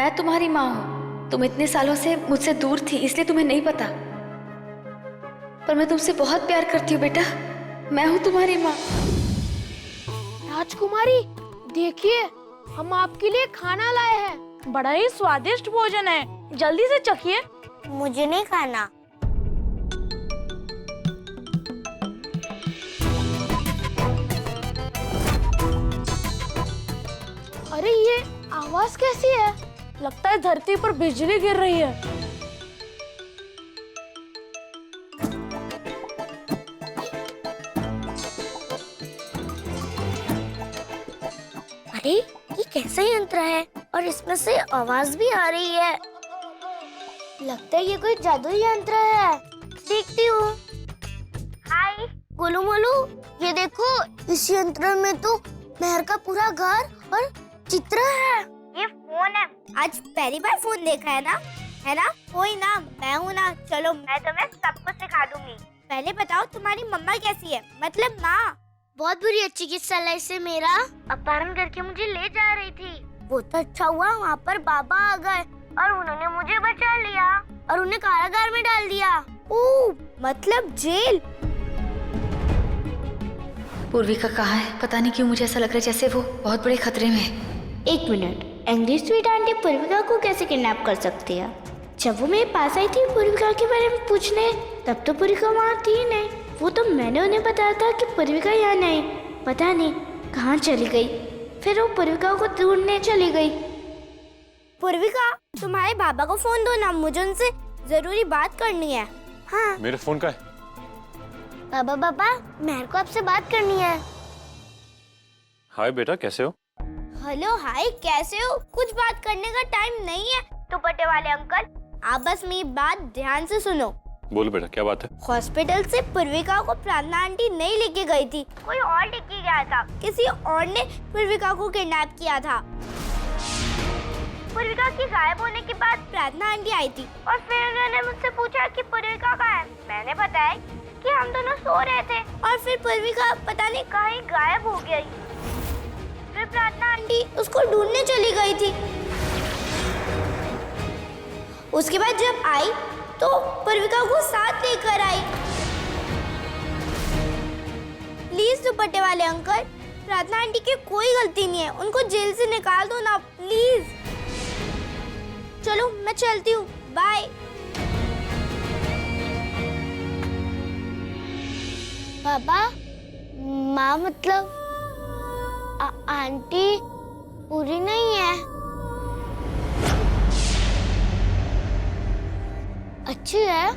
मैं तुम्हारी माँ हूँ। तुम इतने सालों से मुझसे दूर थी इसलिए तुम्हें नहीं पता, पर मैं तुमसे बहुत प्यार करती हूँ बेटा। मैं हूँ तुम्हारी माँ। राजकुमारी देखिए, हम आपके लिए खाना लाए हैं। बड़ा ही स्वादिष्ट भोजन है, जल्दी से चखिए। मुझे नहीं खाना। अरे ये आवाज कैसी है? लगता है धरती पर बिजली गिर रही है। अरे ये कैसा यंत्र है और इसमें से आवाज भी आ रही है। लगता है ये कोई जादुई यंत्र है। देखती हूँ। हाय गोलू मोलू, ये देखो, इस यंत्र में तो मेहर का पूरा घर और चित्र है। ये फोन है। आज पहली बार फोन देखा है ना? कोई ना, मैं हूँ ना। चलो मैं तुम्हें सब कुछ सिखा दूंगी। पहले बताओ तुम्हारी मम्मा कैसी है, मतलब माँ? बहुत बुरी अच्छी किस्सा लाई से मेरा अपहरण करके मुझे ले जा रही थी। वो तो अच्छा हुआ वहाँ पर बाबा आ गए और उन्होंने मुझे बचा लिया और उन्हें कारागार में डाल दिया। ओह, मतलब जेल। पूर्विका कहाँ है? पता नहीं क्यों मुझे ऐसा लग रहा है जैसे वो बहुत बड़े खतरे में है। एक minute, angry sweet aunty Poorvika को कैसे किडनैप कर सकती है? जब वो मेरे पास आई थी पूर्विका के बारे में पूछने, तब तो पूर्विका वहाँ थी नहीं। वो तो मैंने उन्हें बताया था कि पूर्विका यहाँ नहीं, पता नहीं कहाँ चली गई। फिर वो पूर्विका को ढूंढने चली गई। पूर्विका, तुम्हारे बाबा को फोन दो ना, मुझे उनसे जरूरी बात करनी है। हाँ। मेरा फोन का है? बाबा, मेहर को आपसे बात करनी है। हाय बेटा, कैसे हो? हेलो, हाय, कैसे हो? कुछ बात करने का टाइम नहीं है दुपट्टे वाले अंकल। आप बस मेरी बात ध्यान से सुनो। बोलो बेटा, क्या बात है? हॉस्पिटल से पूर्विका को प्रार्थना आंटी नहीं लेके गई थी, कोई और लेके गया था। किसी और ने पूर्विका को किडनैप किया था। पूर्विका की गायब होने के बाद प्रार्थना आंटी आई थी और फिर उन्होंने मुझसे पूछा कि पूर्विका कहाँ है। मैंने बताया कि हम दोनों सो रहे थे और फिर पूर्विका पता नहीं कहीं गायब हो गई। फिर प्रार्थना आंटी उसको ढूंढने चली गई थी। उसके बाद जब आई तो पूर्विका को साथ लेकर आई। प्लीज दुपट्टे वाले अंकल, प्रार्थना आंटी की कोई गलती नहीं है, उनको जेल से निकाल दो ना प्लीज। चलो मैं चलती हूँ, बाय। बाबा, माँ मतलब आंटी पूरी नहीं है, अच्छी है।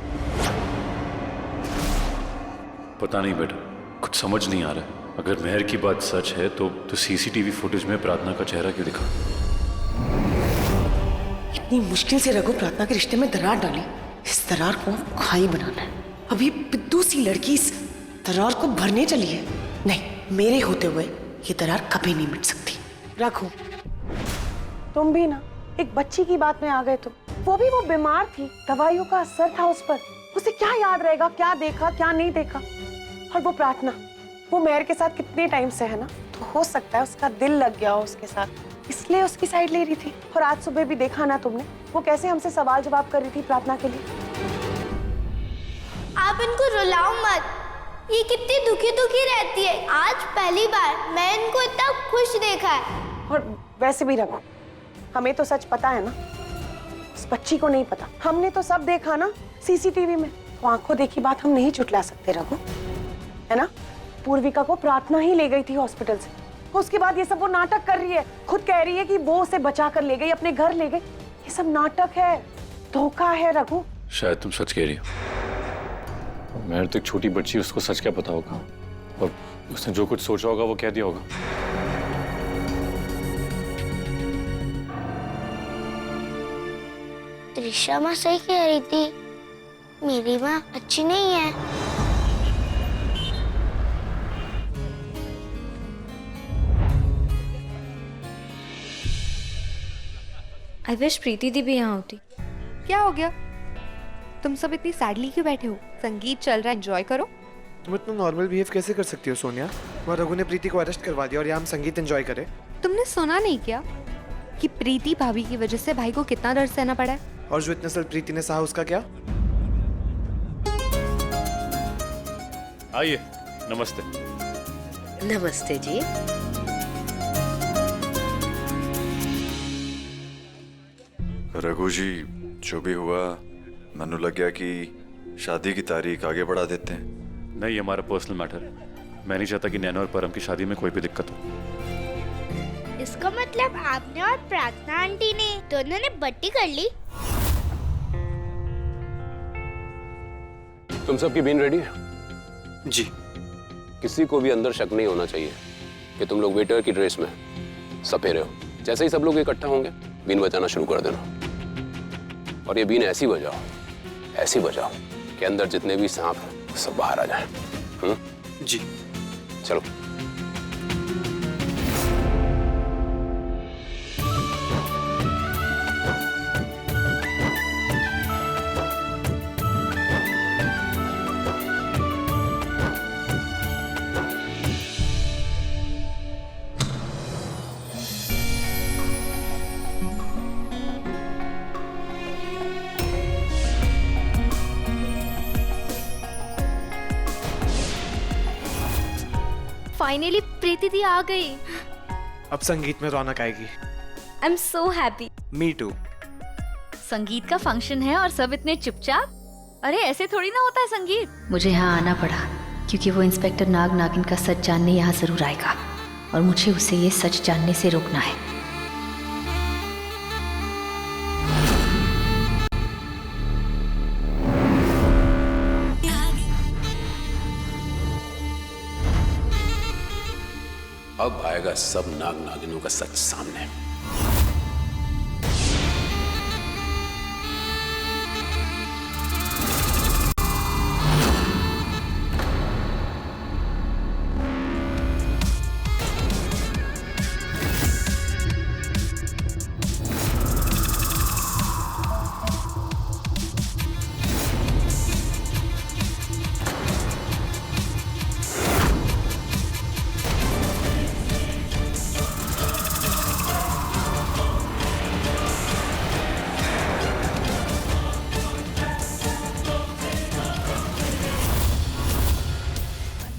पता नहीं बेटा, कुछ समझ नहीं आ रहा है। अगर मेहर की बात सच है तो सीसीटीवी फुटेज में प्रार्थना का चेहरा क्यों दिखा? इतनी मुश्किल से रघु प्रार्थना के रिश्ते में दरार डाली, इस दरार को खाई बनाना है। अब ये पिद्दू सी लड़की इस दरार को भरने चली है। नहीं, मेरे होते हुए ये दरार कभी नहीं मिट सकती। रघु, तुम भी ना एक बच्ची की बात में आ गए। तुम वो बीमार थी, दवाइयों का असर था उस पर। उसे क्या याद रहेगा क्या देखा क्या नहीं देखा। और वो प्रार्थना, वो मेहर के साथ कितने टाइम से है ना, तो हो सकता है उसका दिल लग गया हो उसके साथ, इसलिए उसकी साइड ले रही थी। और आज सुबह भी देखा ना तुमने, वो कैसे हमसे सवाल जवाब कर रही थी प्रार्थना के लिए। आप इनको रुलाओ मत, ये कितनी दुखी दुखी रहती है। आज पहली बार मैं इनको इतना खुश देखा है। और वैसे भी रघु, हमें तो सच पता है ना, इस बच्ची को नहीं पता। हमने तो सब देखा ना सीसीटीवी में, तो आंखों देखी बात हम नहीं झुठला सकते रघु, है ना। पूर्विका को प्रार्थना ही ले गई थी हॉस्पिटल से, उसके बाद ये सब वो नाटक कर रही है। खुद कह रही है कि वो उसे बचा कर ले गई, अपने घर ले गई। ये सब नाटक है, धोखा है रघु। शायद तुम सच कह रही हो। मेहर तो एक छोटी बच्ची, उसको सच क्या पता होगा, और उसने जो कुछ सोचा होगा वो कह दिया होगा। त्रिशा माँ सही कह रही थी, मेरी माँ अच्छी नहीं है। आई विश प्रीति दी भी यहाँ होती। क्या हो गया? तुम सब इतनी सैडली क्यों बैठे हो? संगीत चल रहा है, एंजॉय करो। तुम इतना नॉर्मल बिहेव कैसे कर सकती हो सोनिया? वहाँ रघु ने प्रीति को अरेस्ट करवा दिया और यहाँ हम संगीत एंजॉय करें। तुमने सुना नहीं क्या? कि प्रीति भाभी की वजह से भाई को कितना दर्द सहना पड़ा है। और जो इतने साल प्रीति ने सहा उसका क्या? आइए, नमस्ते। नमस्ते जी। रघु जी, जो भी हुआ मनु लग गया कि शादी की तारीख आगे बढ़ा देते हैं। नहीं, ये हमारा पर्सनल मैटर है। मैं नहीं चाहता कि नैना और परम की शादी में कोई भी दिक्कत हो। इसका मतलब आपने और प्रार्थना आंटी ने दोनों ने बट्टी कर ली? तुम सबकी बीन रेडी है? जी। किसी को भी अंदर शक नहीं होना चाहिए कि तुम लोग वेटर की ड्रेस में सपेरे हो। जैसे ही सब लोग इकट्ठा होंगे बीन बजाना शुरू कर देना। और ये बीन ऐसी बजाओ कि अंदर जितने भी सांप हैं सब बाहर आ जाएं। जी। चलो। फाइनली प्रीति दी आ गई। अब संगीत में रौनक आएगी। I am so happy. Me too. Sangeet का फंक्शन है और सब इतने चुपचाप। अरे ऐसे थोड़ी ना होता है संगीत। मुझे यहाँ आना पड़ा क्योंकि वो इंस्पेक्टर नाग नागिन का सच जानने यहाँ जरूर आएगा और मुझे उसे ये सच जानने से रोकना है। अब आएगा सब नाग नागिनों का सच सामने।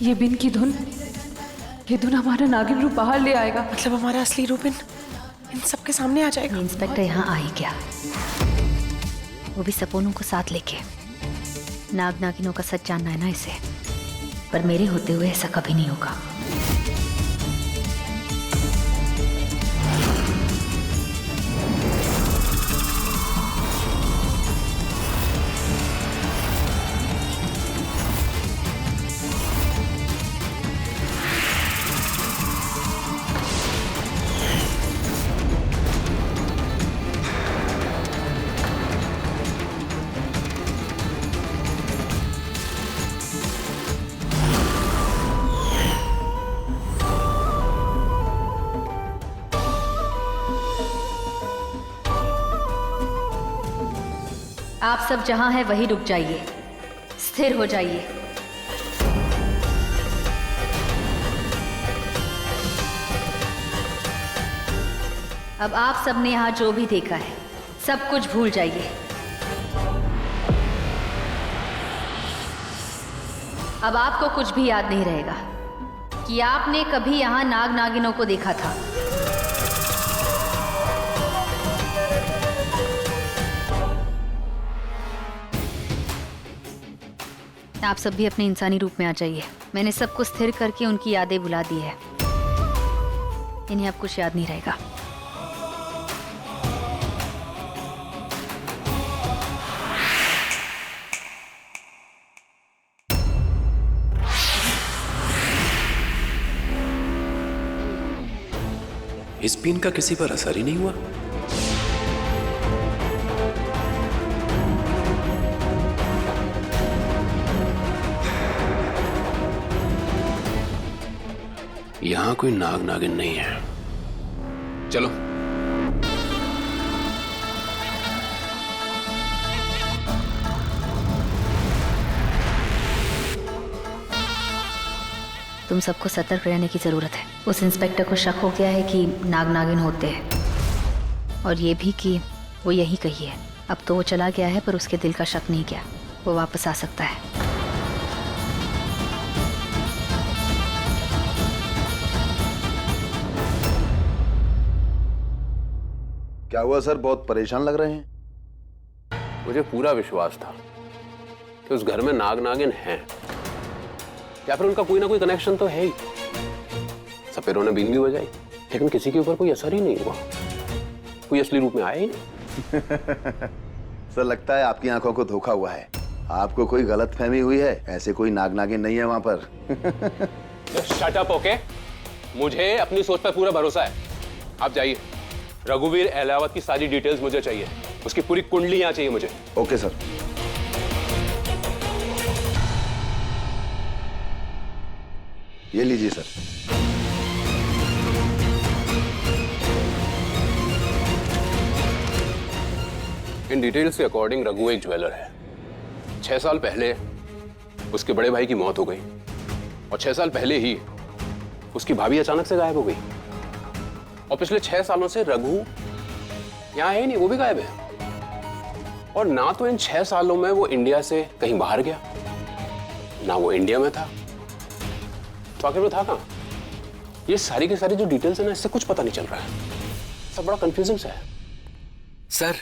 ये बिन की धुन, ये धुन हमारा नागिन रूप बाहर ले आएगा। मतलब हमारा असली रूप इन सबके सामने आ जाएगा। इंस्पेक्टर यहाँ आ ही गया, वो भी सपोनों को साथ लेके। नाग नागिनों का सच जानना है ना इसे, पर मेरे होते हुए ऐसा कभी नहीं होगा। आप सब जहां हैं वहीं रुक जाइए, स्थिर हो जाइए। अब आप सबने यहां जो भी देखा है सब कुछ भूल जाइए। अब आपको कुछ भी याद नहीं रहेगा कि आपने कभी यहां नाग नागिनों को देखा था। आप सब भी अपने इंसानी रूप में आ जाइए। मैंने सबको स्थिर करके उनकी यादें बुला दी है। इन्हें अब कुछ याद नहीं रहेगा। इस बीन का किसी पर असर ही नहीं हुआ। यहां कोई नाग नागिन नहीं है। चलो। तुम सबको सतर्क रहने की जरूरत है। उस इंस्पेक्टर को शक हो गया है कि नाग नागिन होते हैं। और ये भी कि वो यही कही है। अब तो वो चला गया है पर उसके दिल का शक नहीं गया, वो वापस आ सकता है। क्या हुआ सर, बहुत परेशान लग रहे हैं? मुझे पूरा विश्वास था कि उस घर में नाग नागिन हैं, या फिर उनका कोई ना कोई कनेक्शन तो है ही। सपेरों ने बीन भी बजाई, लेकिन किसी के ऊपर कोई असर ही नहीं हुआ, कोई असली रूप में आया ही नहीं। सर लगता है आपकी आंखों को धोखा हुआ है, आपको कोई गलतफहमी हुई है, ऐसे कोई नाग नागिन नहीं है वहां पर। Shut up, okay? मुझे अपनी सोच पर पूरा भरोसा है। आप जाइए, रघुवीर अहलावत की सारी डिटेल्स मुझे चाहिए, उसकी पूरी कुंडली यहाँ चाहिए मुझे। Okay sir. ये लीजिए सर। इन डिटेल्स के अकॉर्डिंग रघु एक ज्वेलर है। 6 साल पहले उसके बड़े भाई की मौत हो गई और 6 साल पहले ही उसकी भाभी अचानक से गायब हो गई, और पिछले 6 सालों से रघु यहाँ है ही नहीं, वो भी गायब है। और ना तो इन 6 सालों में वो इंडिया से कहीं बाहर गया, ना वो इंडिया में था, तो आखिर वो था कहाँ? ये सारी की सारी जो डिटेल्स है ना, इससे कुछ पता नहीं चल रहा है, सब बड़ा कंफ्यूजिंग सा है। सर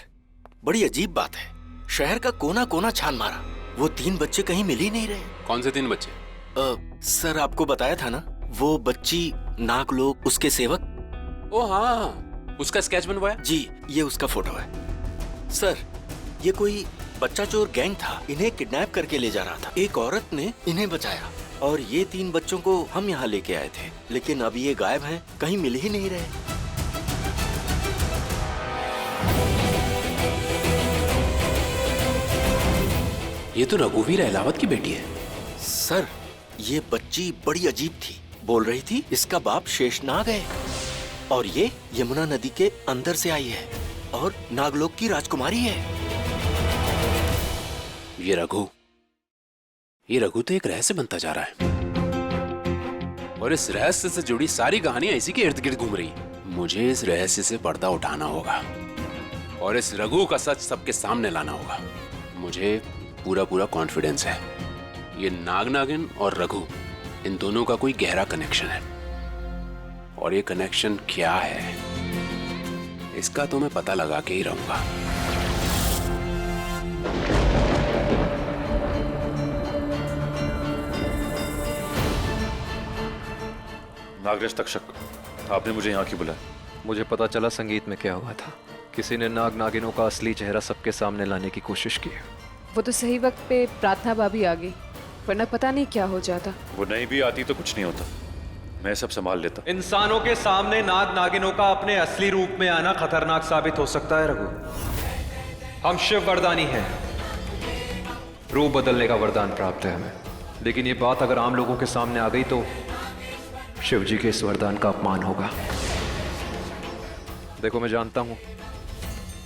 बड़ी अजीब बात है, शहर का कोना कोना छान मारा, वो 3 बच्चे कहीं मिल ही नहीं रहे। कौन से 3 बच्चे? सर आपको बताया था ना, वो बच्ची नागलोक उसके सेवक। ओ हाँ, उसका स्केच बनवाया? जी, ये उसका फोटो है। सर ये कोई बच्चा चोर गैंग था, इन्हें किडनैप करके ले जा रहा था। एक औरत ने इन्हें बचाया और ये 3 बच्चों को हम यहाँ लेके आए थे, लेकिन अब ये गायब हैं, कहीं मिल ही नहीं रहे। ये तो रघुवीर अहलावत की बेटी है। सर ये बच्ची बड़ी अजीब थी, बोल रही थी इसका बाप शेषनाग है, और ये यमुना नदी के अंदर से आई है और नागलोक की राजकुमारी है। ये रघु तो एक रहस्य बनता जा रहा है, और इस रहस्य से जुड़ी सारी कहानियां इसी के इर्द गिर्द घूम रही। मुझे इस रहस्य से पर्दा उठाना होगा और इस रघु का सच सबके सामने लाना होगा। मुझे पूरा कॉन्फिडेंस है, ये नाग नागिन और रघु, इन दोनों का कोई गहरा कनेक्शन है, और ये कनेक्शन क्या है इसका तो मैं पता लगा के ही रहूंगा। नागराज तक्षक, आपने मुझे यहाँ क्यों बुलाया? मुझे पता चला संगीत में क्या हुआ था। किसी ने नाग नागिनों का असली चेहरा सबके सामने लाने की कोशिश की। वो तो सही वक्त पे प्रार्थना भाभी आ गई, वरना पता नहीं क्या हो जाता। वो नहीं भी आती तो कुछ नहीं होता, मैं सब संभाल लेता। इंसानों के सामने नाग नागिनों का अपने असली रूप में आना खतरनाक साबित हो सकता है रघु। हम शिव वरदानी हैं, रूप बदलने का वरदान प्राप्त है हमें, लेकिन ये बात अगर आम लोगों के सामने आ गई तो शिव जी के इस वरदान का अपमान होगा। देखो मैं जानता हूं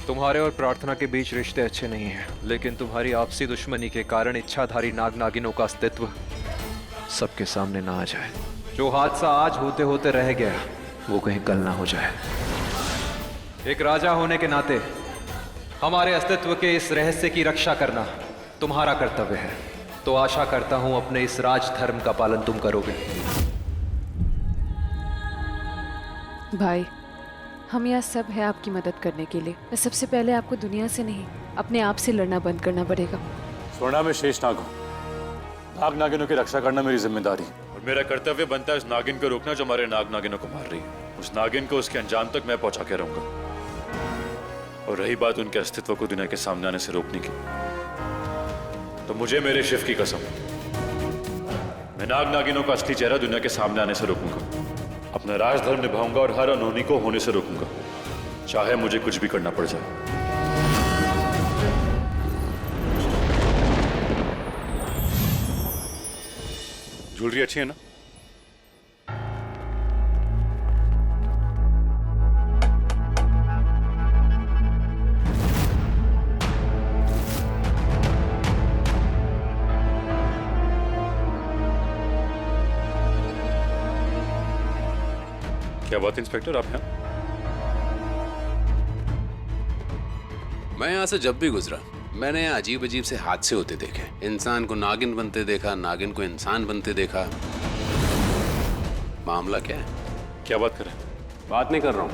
तुम्हारे और प्रार्थना के बीच रिश्ते अच्छे नहीं हैं, लेकिन तुम्हारी आपसी दुश्मनी के कारण इच्छाधारी नाग नागिनों का अस्तित्व सबके सामने ना आ जाए। जो हादसा आज होते होते रह गया वो कहीं कल ना हो जाए। एक राजा होने के नाते हमारे अस्तित्व के इस रहस्य की रक्षा करना तुम्हारा कर्तव्य है, तो आशा करता हूं अपने इस राजधर्म का पालन तुम करोगे। भाई हम यहाँ सब है आपकी मदद करने के लिए। मैं सबसे पहले आपको दुनिया से नहीं अपने आप से लड़ना बंद करना पड़ेगा। स्वर्णा, मैं शेषनाग हूँ, नाग नागिनों की रक्षा करना मेरी जिम्मेदारी है, और मेरा कर्तव्य बनता है उस नागिन को रोकना जो हमारे नाग नागिनों को मार रही है। उस नागिन को उसके अंजाम तक मैं पहुंचा के रहूंगा। और रही बात उनके अस्तित्व को दुनिया के सामने आने से रोकने की, तो मुझे मेरे शिव की कसम, मैं नाग नागिनों का असली चेहरा दुनिया के सामने आने से रोकूंगा, अपना राजधर्म निभाऊंगा और हर अनहोनी को होने से रोकूंगा, चाहे मुझे कुछ भी करना पड़ जाए। ज्वेलरी अच्छी है ना? क्या बात इंस्पेक्टर, आप हैं? मैं यहाँ से जब भी गुजरा मैंने यहाँ अजीब अजीब से हादसे होते देखे। इंसान को नागिन बनते देखा, नागिन को इंसान बनते देखा। मामला क्या है? क्या बात कर रहे हैं? बात नहीं कर रहा हूँ,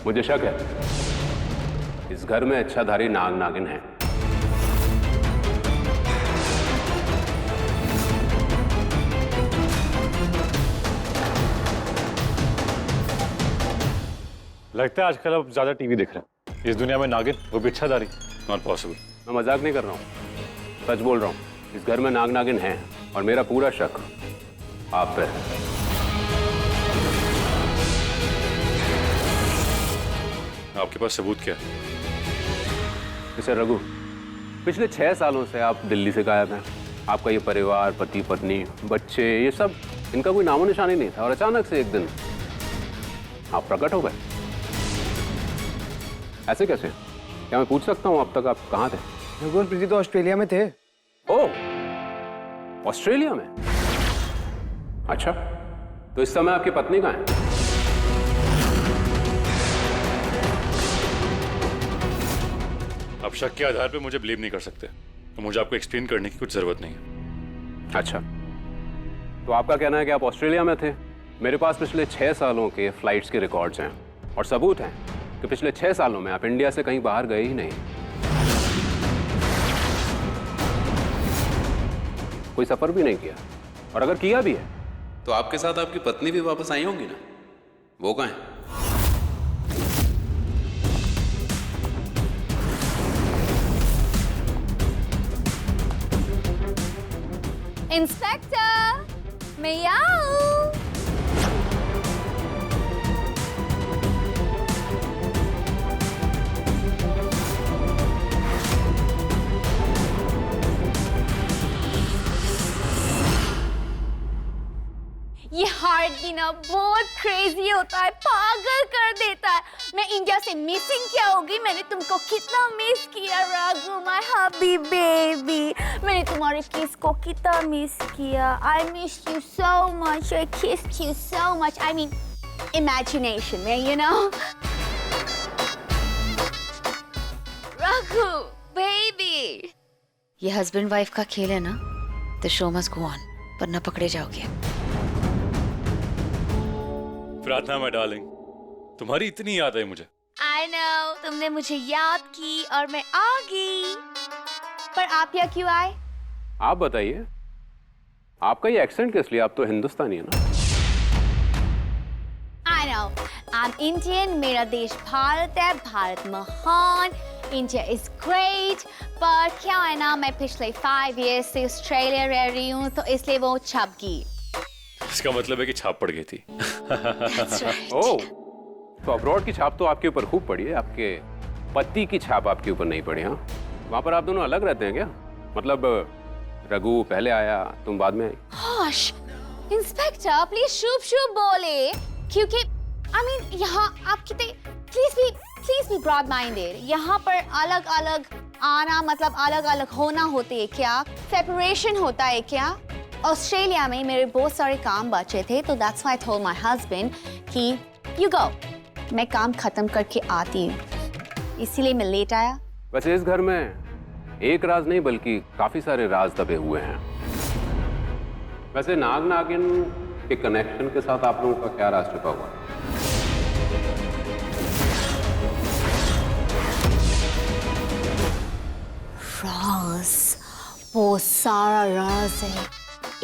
मुझे शक है इस घर में अच्छाधारी नाग नागिन है। लगता है आजकल आप ज्यादा टीवी देख रहे हैं। इस दुनिया में नागिन, वो भी इच्छाधारी, नॉट पॉसिबल। मैं मजाक नहीं कर रहा हूँ, सच बोल रहा हूँ। इस घर में नाग नागिन है और मेरा पूरा शक आप पे है। आपके पास सबूत क्या है? मिस्टर रघु, पिछले 6 सालों से आप दिल्ली से गायब हैं। आपका ये परिवार, पति पत्नी, बच्चे, ये सब, इनका कोई नामो निशान ही नहीं था और अचानक से एक दिन आप प्रकट हो गए। ऐसे कैसे? क्या मैं पूछ सकता हूँ अब तक आप कहाँ थे? रघु और प्रीति तो ऑस्ट्रेलिया में थे। ओह, ऑस्ट्रेलिया में? अच्छा, तो इस समय आपकी पत्नी कहाँ है? आप शक के आधार पे मुझे बिलीव नहीं कर सकते, तो मुझे आपको एक्सप्लेन करने की कुछ जरूरत नहीं है। अच्छा, तो आपका कहना है कि आप ऑस्ट्रेलिया में थे। मेरे पास पिछले 6 सालों के फ्लाइट्स के रिकॉर्ड्स हैं और सबूत हैं कि पिछले 6 सालों में आप इंडिया से कहीं बाहर गए ही नहीं। कोई सफर भी नहीं किया, और अगर किया भी है तो आपके साथ आपकी पत्नी भी वापस आई होंगी ना? वो कहाँ है? इंस्पेक्टर, मैं आऊं। ये हार्ट भी ना बहुत क्रेजी होता है, पागल कर देता है। मैं इंडिया से मिसिंग क्या होगी? मैंने तुमको कितना मिस किया राघु, माय हबी बेबी। मैंने तुम्हारे किस को कितना मिस किया। I miss you so much, I kissed you so much. I mean imagination में, यू नो। राघु बेबी, ये हस्बैंड वाइफ का खेल है ना, the show must go on, वरना पकड़े जाओगे। प्रार्थना माय डार्लिंग, तुम्हारी इतनी याद आई मुझे। I know, तुमने मुझे याद की और मैं आ गई। पर आप यहाँ क्यों आए? आप बताइए, आपका ये एक्सेंट किस लिए? आप तो हिंदुस्तानी है ना? I know, I'm Indian, मेरा देश भारत है, भारत महान, इंडिया इज ग्रेट। पर क्या है ना, मैं पिछले 5 years से ऑस्ट्रेलिया रह रही हूँ, तो इसलिए वो छप गई। इसका मतलब है कि छाप पड़ गई थी। ओह, तो अब्रॉड की छाप तो आपके ऊपर खूब पड़ी है, आपके पति की छाप आपके ऊपर नहीं पड़ी। हाँ, वहाँ पर आप दोनों अलग रहते हैं क्या? मतलब रघु पहले आया, तुम बाद में आई? होश, इंस्पेक्टर प्लीज शुभ शुभ बोले, क्योंकि I mean यहाँ आप कितने प्लीज बी ब्रॉड माइंडेड। यहाँ पर अलग अलग आना मतलब अलग अलग होना होते है क्या? सेपरेशन होता है क्या? ऑस्ट्रेलिया में मेरे बहुत सारे काम बचे थे, तो that's why I told my husband कि यू गो, मैं काम खत्म करके आती हूँ, इसीलिए मैं लेट आया। वैसे इस घर में एक राज नहीं बल्कि काफी सारे राज दबे हुए हैं। वैसे नाग नागिन के कनेक्शन के साथ आप लोगों का क्या राज छुपा हुआ है? राज, वो सारा राज है,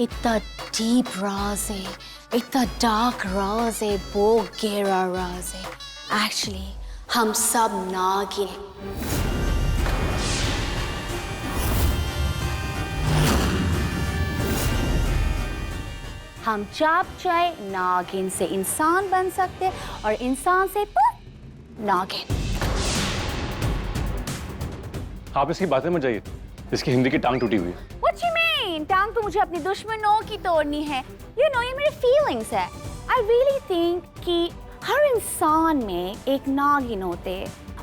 इतना डीप राज है, इतना डार्क राज है, वो गहरा राज है। एक्चुअली हम सब नागिन हैं। हम जब चाहे नागिन से इंसान बन सकते और इंसान से नागिन। आप इसकी बातें मत जाइए, इसकी हिंदी की टांग टूटी हुई है। What you mean? टांग तो मुझे अपने दुश्मनों की तोड़नी है। You know, ये मेरे फीलिंग्स है। I really think कि हर इंसान में एक नागिन होते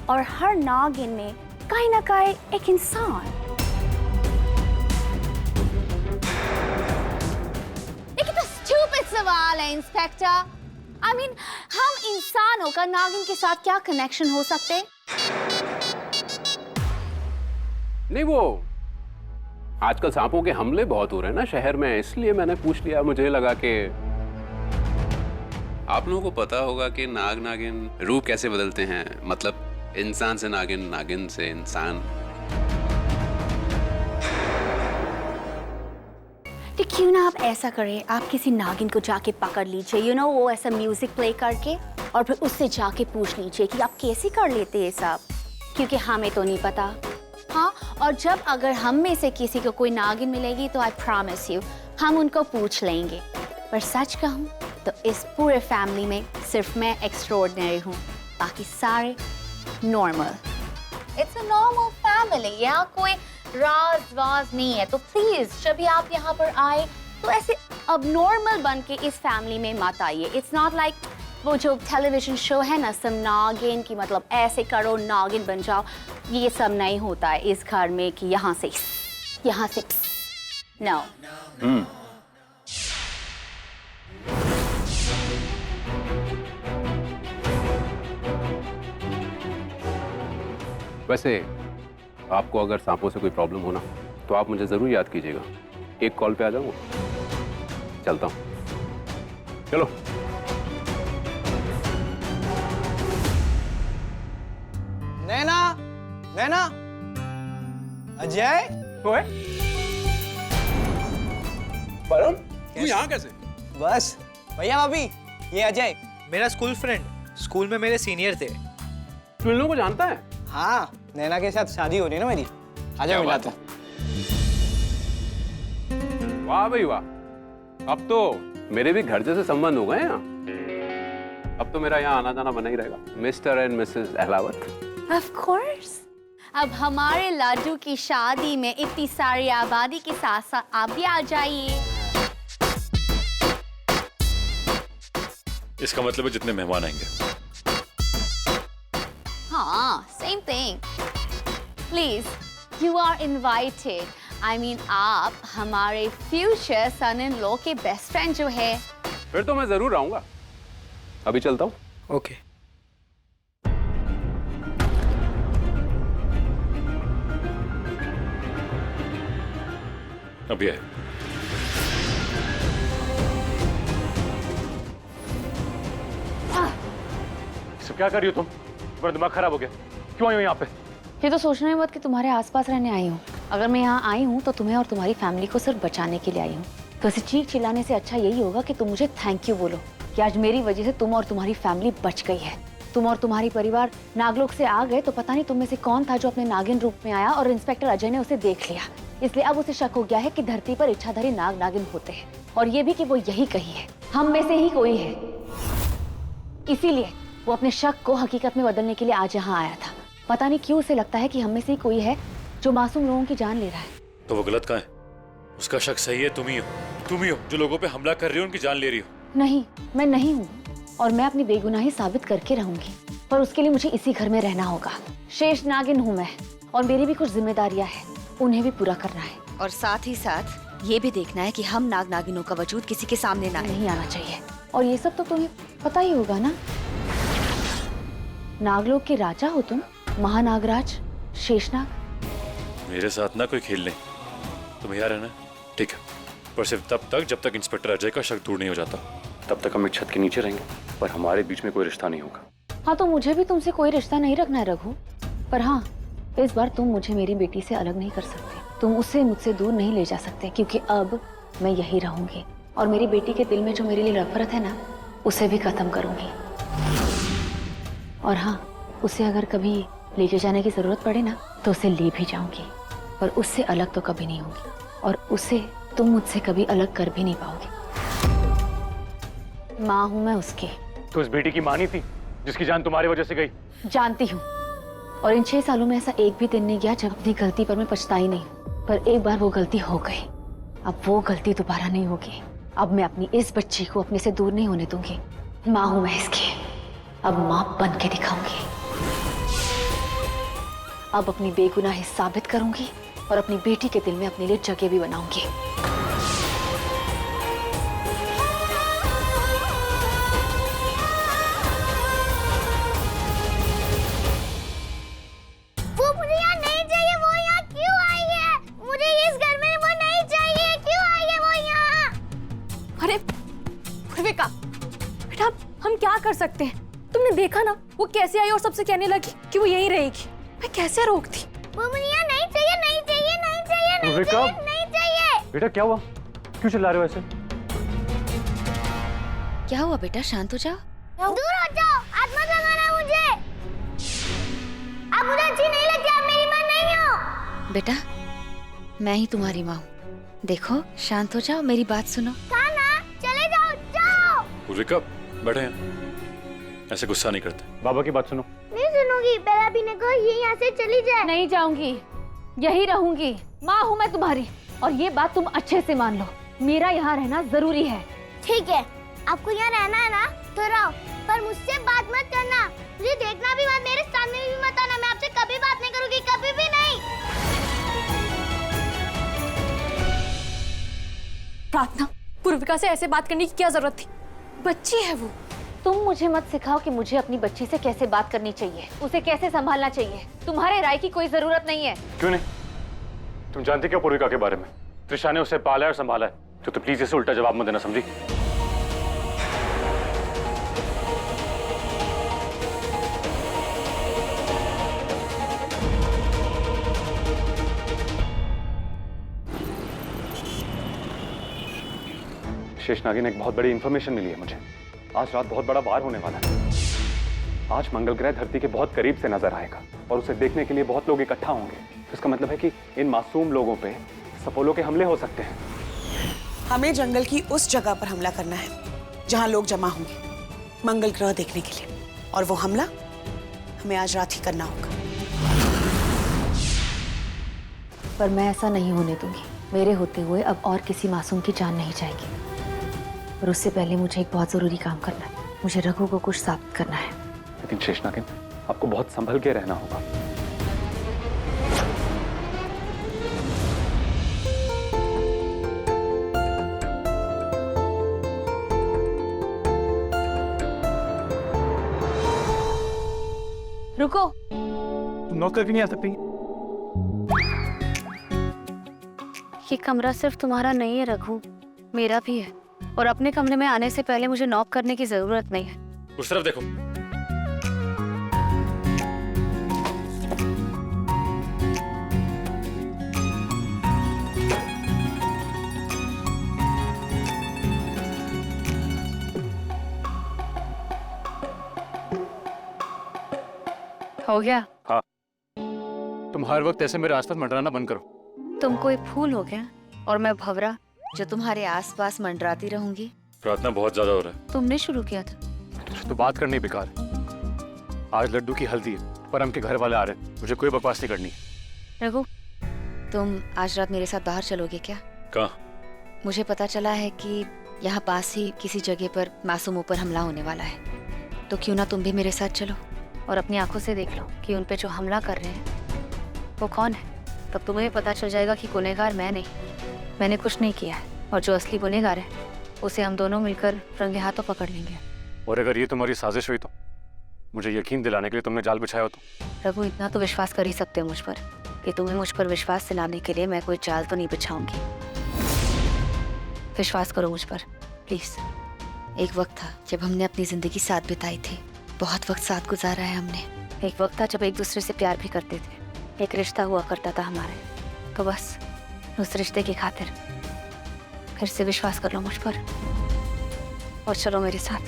और हर नागिन में कहीं ना कहीं एक इंसान। ये कितना stupid सवाल है इंस्पेक्टर। I mean, हम इंसानों का नागिन के साथ क्या कनेक्शन हो सकते? नहीं, वो आजकल सांपों के हमले बहुत हो रहे हैं ना शहर में, इसलिए मैंने पूछ लिया। मुझे लगा कि आप लोगों को पता होगा कि नाग नागिन रूप कैसे बदलते हैं, मतलब इंसान से नागिन, नागिन से इंसान। तो क्यों ना आप ऐसा करें, आप किसी नागिन को जाके पकड़ लीजिए, यू नो, वो ऐसा म्यूजिक प्ले करके, और फिर उससे जाके पूछ लीजिए कि आप कैसे कर लेते हैं सब, क्योंकि हमें तो नहीं पता। हाँ, और जब अगर हम में से किसी को कोई नागिन मिलेगी तो आई प्रॉमिस यू हम उनको पूछ लेंगे। पर सच कहूँ तो इस पूरे फैमिली में सिर्फ मैं एक्स्ट्राऑर्डिनरी हूँ, बाकी सारे normal. It's a normal family, यहाँ कोई राज वाज नहीं है। तो प्लीज जब भी आप यहाँ पर आए तो ऐसे अब नॉर्मल बन के इस फैमिली में मत आइए। इट्स नॉट लाइक वो जो टेलीविजन शो है ना, सम नागिन की, मतलब ऐसे करो नागिन बन जाओ, ये सब नहीं होता है इस घर में कि यहाँ से नो। वैसे आपको अगर सांपों से कोई प्रॉब्लम हो ना तो आप मुझे जरूर याद कीजिएगा, एक कॉल पे आ जाऊंगा। चलता हूँ, चलो। नैना, नैना, अजय, ओए, वरुण, तू यहाँ कैसे? बस भैया भाभी, ये अजय मेरा स्कूल फ्रेंड, स्कूल में मेरे सीनियर थे। तू इन लोगों को जानता है? हाँ, नैना के साथ शादी हो रही है ना मेरी, आजा मिलाता। वाह भाई वाह, अब तो मेरे भी घर जैसे संबंध हो गए हैं। अब तो मेरा यहाँ आना जाना बना ही रहेगा। Mister and Mrs Ahlawat. Of course, अब हमारे लाडू की शादी में इतनी सारी आबादी के साथ साथ आप भी आ जाइए। इसका मतलब है जितने मेहमान आएंगे। हाँ, same thing. Please, you are invited. I mean, आप हमारे फ्यूचर सन इन लॉ के बेस्ट फ्रेंड जो है। फिर तो मैं जरूर आऊंगा। अभी चलता हूँ। ओके। अभी आए। सब क्या कर रही हो तुम? तुम्हारा दिमाग खराब हो गया? क्यों आई हो यहाँ पे? ये तो सोचना ही मत कि तुम्हारे आसपास रहने आई हूँ। अगर मैं यहाँ आई हूँ तो तुम्हें और तुम्हारी फैमिली को सिर्फ बचाने के लिए आई हूँ। तो ऐसे चीख चिल्लाने से अच्छा यही होगा कि तुम मुझे थैंक यू बोलो कि आज मेरी वजह से तुम और तुम्हारी फैमिली बच गई है। तुम और तुम्हारी परिवार नागलोक से आ गए तो पता नहीं तुम में से कौन था जो अपने नागिन रूप में आया और इंस्पेक्टर अजय ने उसे देख लिया। इसलिए अब उसे शक हो गया है कि धरती पर इच्छाधारी नाग नागिन होते हैं, और ये भी कि वो यही कही है, हम में से ही कोई है। इसीलिए वो अपने शक को हकीकत में बदलने के लिए आज यहाँ आया था। पता नहीं क्यों उसे लगता है कि हम में से ही कोई है जो मासूम लोगों की जान ले रहा है। तो वो गलत कहाँ है? उसका शक सही है, तुम ही हो जो लोगों पे हमला कर रही हो, उनकी जान ले रही हो। नहीं, मैं नहीं हूँ, और मैं अपनी बेगुनाही साबित करके रहूंगी, पर उसके लिए मुझे इसी घर में रहना होगा। शेष नागिन हूँ मैं, और मेरी भी कुछ जिम्मेदारियां हैं, उन्हें भी पूरा करना है। और साथ ही साथ ये भी देखना है कि हम नाग नागिनों का वजूद किसी के सामने ना नहीं आना चाहिए। और ये सब तो तुम्हें पता ही होगा ना, नागलोक के राजा हो तुम, महानागराज शेषनाग। मेरे साथ ना कोई खेल नहीं, तुम यहाँ रहना, ठीक है? पर सिर्फ तब तक जब तक इंस्पेक्टर अजय का शक दूर नहीं हो जाता। तब तक हम एक छत के नीचे रहेंगे, पर हमारे बीच में कोई रिश्ता नहीं होगा। हाँ, तो मुझे भी तुमसे कोई रिश्ता नहीं रखना है रघु, पर हाँ, इस बार तुम मुझे मेरी बेटी से अलग नहीं कर सकते। तुम उसे मुझसे दूर नहीं ले जा सकते, क्योंकि अब मैं यही रहूंगी, और मेरी बेटी के दिल में जो मेरे लिए नफरत है ना, उसे भी खत्म करूंगी। और हाँ, उसे अगर कभी लेके जाने की जरूरत पड़े ना, तो उसे ले भी जाऊंगी, पर उससे अलग तो कभी नहीं होगी, और उसे तुम मुझसे कभी अलग कर भी नहीं पाओगे। माँ हूं मैं उसकी। तो इस बेटी की माँ नहीं थी जिसकी जान तुम्हारी वजह से गई? जानती हूँ, और इन 6 सालों में ऐसा एक भी दिन नहीं गया जब अपनी गलती पर मैं पछताई नहीं, पर एक बार वो गलती हो गई, अब वो गलती दोबारा नहीं होगी। अब मैं अपनी इस बच्ची को अपने से दूर नहीं होने दूंगी। माँ हूं मैं इसकी, अब माँ बन के दिखाऊंगी। अब अपनी बेगुनाही साबित करूंगी, और अपनी बेटी के दिल में अपने लिए जगह भी बनाऊंगी। वो मुझे यहाँ नहीं चाहिए, वो यहाँ क्यों बेटा हम क्या कर सकते हैं? तुमने देखा ना वो कैसे आई और सबसे कहने लगी कि वो यहीं रहेगी। मैं कैसे रोकती? बुमनिया नहीं चाहिए, नहीं चाहिए, नहीं चाहिए, नहीं चाहिए, नहीं चाहिए। बेटा क्या हुआ, क्यों चिल्ला रहे हो ऐसे? क्या हुआ बेटा, शांत हो जाओ। दूर हो जाओ, हाथ मत लगाना मुझे। आप मुझे अच्छी नहीं लगती, आप मेरी माँ नहीं हो। बेटा मैं ही तुम्हारी माँ हूँ, देखो शांत हो जाओ, मेरी बात सुनो। खाना चले जाओ, जाओ। पूर्विका बैठे हैं, ऐसे गुस्सा नहीं करते। बाबा की बात सुनो। नहीं सुनूंगी, पहला भी ने कहा ये यहाँ से चली जाए। नहीं जाऊंगी, यही रहूंगी। माँ हूँ मैं तुम्हारी, और ये बात तुम अच्छे से मान लो, मेरा यहाँ रहना जरूरी है। ठीक है, आपको यहाँ रहना है ना तो रहो, पर मुझसे बात मत करना। मुझे देखना भी मत, मेरे सामने भी मत आना। मैं आपसे कभी बात नहीं करूंगी, कभी भी नहीं। प्रार्थना, पूर्विका से ऐसे बात करने की क्या जरूरत थी? बच्ची है वो। तुम मुझे मत सिखाओ कि मुझे अपनी बच्ची से कैसे बात करनी चाहिए, उसे कैसे संभालना चाहिए। तुम्हारे राय की कोई जरूरत नहीं है। क्यों नहीं? तुम जानती क्यों पूर्विका के बारे में? त्रिशा ने उसे पाला और संभाला है, तो प्लीज इसे उल्टा जवाब मत देना, समझी? शेष नागिन, एक बहुत बड़ी इंफॉर्मेशन मिली है मुझे। आज रात बहुत बड़ा वार होने वाला है। आज मंगल ग्रह धरती के बहुत करीब से नजर आएगा और उसे देखने के लिए बहुत लोग इकट्ठा होंगे। तो इसका मतलब है कि इन मासूम लोगों पे सपोलो के हमले हो सकते हैं। हमें जंगल की उस जगह पर हमला करना है जहां लोग जमा होंगे मंगल ग्रह देखने के लिए, और वो हमला हमें आज रात ही करना होगा। पर मैं ऐसा नहीं होने दूंगी। मेरे होते हुए अब और किसी मासूम की जान नहीं जाएगी। और उससे पहले मुझे एक बहुत जरूरी काम करना है। मुझे रघु को कुछ साबित करना है। लेकिन शेष नागिन, आपको बहुत संभल के रहना होगा। रुको, नॉक करके नहीं आ सकती? ये कमरा सिर्फ तुम्हारा नहीं है रघु, मेरा भी है। और अपने कमरे में आने से पहले मुझे नॉक करने की जरूरत नहीं है। उस तरफ देखो। हो गया? हाँ। तुम हर वक्त ऐसे मेरे आसपास मंडराना बंद करो। तुम कोई फूल हो गया और मैं भंवरा जो तुम्हारे आसपास मंडराती रहूंगी। प्रार्थना बहुत ज्यादा हो रहा है। तुमने शुरू किया था। तो बात करनी बेकार है। आज लड्डू की हल्दी है, परम के घर वाले आ रहे हैं, मुझे कोई बकवास नहीं करनी। रघु, तुम आज रात मेरे साथ बाहर चलोगे क्या? कहाँ? मुझे पता चला है कि यहाँ पास ही किसी जगह पर मासूमों पर हमला होने वाला है, तो क्यों ना तुम भी मेरे साथ चलो और अपनी आंखों से देख लो कि उन पे जो हमला कर रहे हैं वो कौन है। तब तुम्हें पता चल जाएगा कि गुनहगार मैं नहीं, मैंने कुछ नहीं किया है, और जो असली गुनहगार है उसे हम दोनों मिलकर रंगे हाथों पकड़ लेंगे। और अगर ये तुम्हारी साजिश हुई तो मुझे यकीन दिलाने के लिए तुमने जाल बिछाया हो तो? रघु, इतना तो विश्वास कर ही सकते हो मुझ पर कि तुम्हें मुझ पर विश्वास दिलाने के लिए मैं कोई जाल तो नहीं बिछाऊंगी। विश्वास करो मुझ पर प्लीज। एक वक्त था जब हमने अपनी जिंदगी साथ बिताई थी, बहुत वक्त साथ गुजारा है हमने। एक वक्त था जब एक दूसरे से प्यार भी करते थे, एक रिश्ता हुआ करता था हमारे। तो बस उस रिश्ते की खातिर फिर से विश्वास कर लो मुझ पर और चलो मेरे साथ।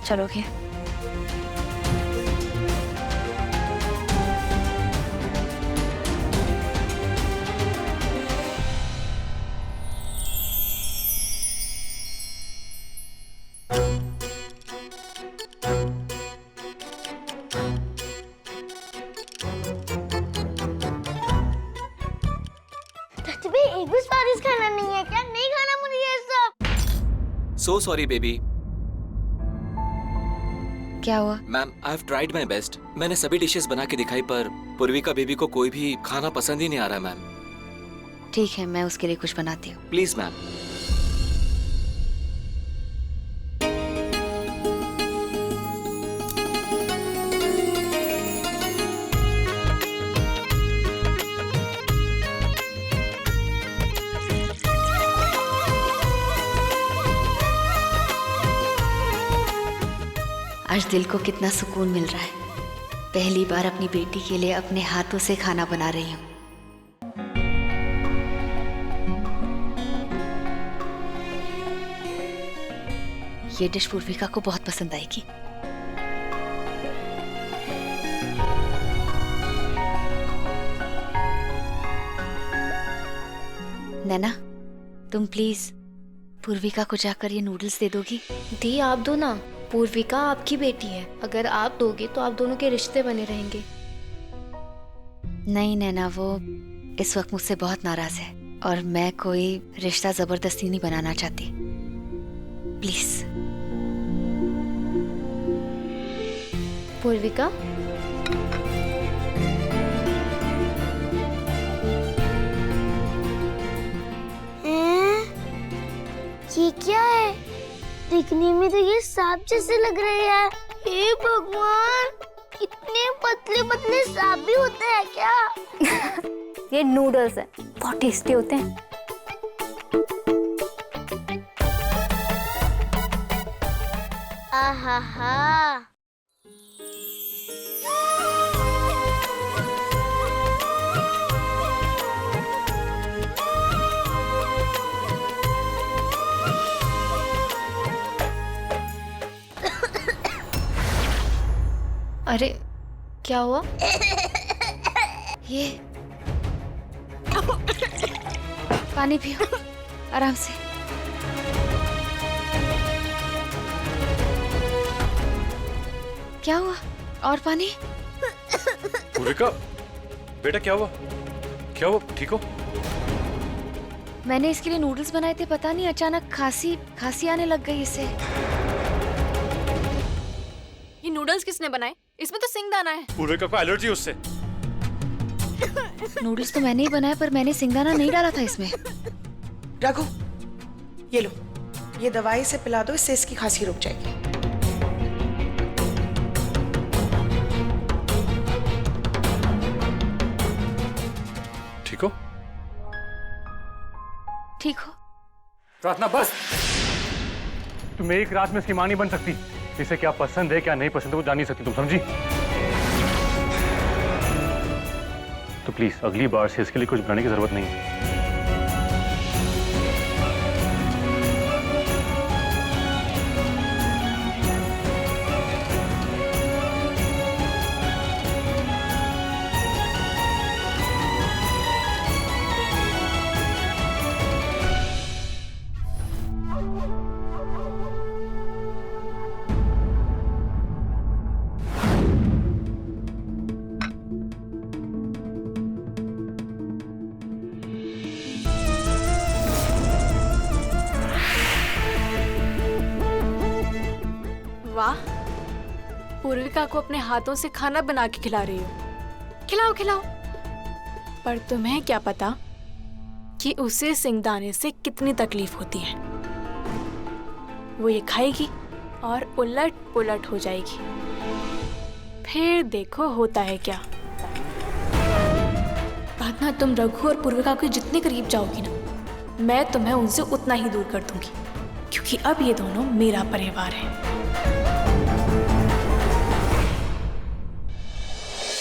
चलोगे? एक भी स्वादिष्ट खाना नहीं है क्या? नहीं खाना मुझे ये सब। So sorry baby. क्या हुआ? Ma'am, I have tried my best. मैंने सभी डिशेस बना के दिखाई, पर पूर्विका बेबी को कोई भी खाना पसंद ही नहीं आ रहा मैम। ठीक है, मैं उसके लिए कुछ बनाती हूँ। Please ma'am. आज दिल को कितना सुकून मिल रहा है। पहली बार अपनी बेटी के लिए अपने हाथों से खाना बना रही हूँ। ये डिश पूर्विका को बहुत पसंद आएगी। नैना, तुम प्लीज पूर्विका को जाकर ये नूडल्स दे दोगी? दी आप दो ना, पूर्विका आपकी बेटी है, अगर आप दोगे तो आप दोनों के रिश्ते बने रहेंगे। नहीं नैना, वो इस वक्त मुझसे बहुत नाराज है और मैं कोई रिश्ता जबरदस्ती नहीं बनाना चाहती। प्लीज। पूर्विका, ये क्या है? दिखने में तो ये सांप जैसे लग रहे हैं। हे भगवान, इतने पतले पतले सांप भी होते हैं क्या? ये नूडल्स हैं, बहुत टेस्टी होते हैं। आहा हा। अरे क्या हुआ? ये पानी पियो आराम से। क्या हुआ? और पानी? पूर्विका, बेटा क्या हुआ? क्या हुआ? ठीक हो? मैंने इसके लिए नूडल्स बनाए थे, पता नहीं अचानक खांसी आने लग गई इसे। ये नूडल्स किसने बनाए? इसमें तो सिंगदाना है। पूर्विका को एलर्जी उससे। नूडल्स तो मैंने ही बनाया, पर मैंने सिंगदाना नहीं डाला था इसमें। रघु, ये लो, ये दवाई से पिला दो, इससे इसकी खांसी रुक जाएगी। ठीक हो? ठीक हो? प्रार्थना बस। तुम एक रात में इसकी मां नहीं बन सकती। इसे क्या पसंद है क्या नहीं पसंद है वो जान नहीं सकती, तुम समझी? तो प्लीज अगली बार से इसके लिए कुछ बनाने की जरूरत नहीं है। वाह, पूर्विका को अपने हाथों से खाना बना के खिला रही हो। खिलाओ खिलाओ। पर तुम्हें क्या पता कि उसे सिंगदाने से कितनी तकलीफ होती है। वो ये खाएगी और उलट पुलट हो जाएगी। फिर देखो होता है क्या। प्रार्थना, तुम रघु और पूर्विका के जितने करीब जाओगी ना, मैं तुम्हें उनसे उतना ही दूर कर दूंगी, क्योंकि अब ये दोनों मेरा परिवार है।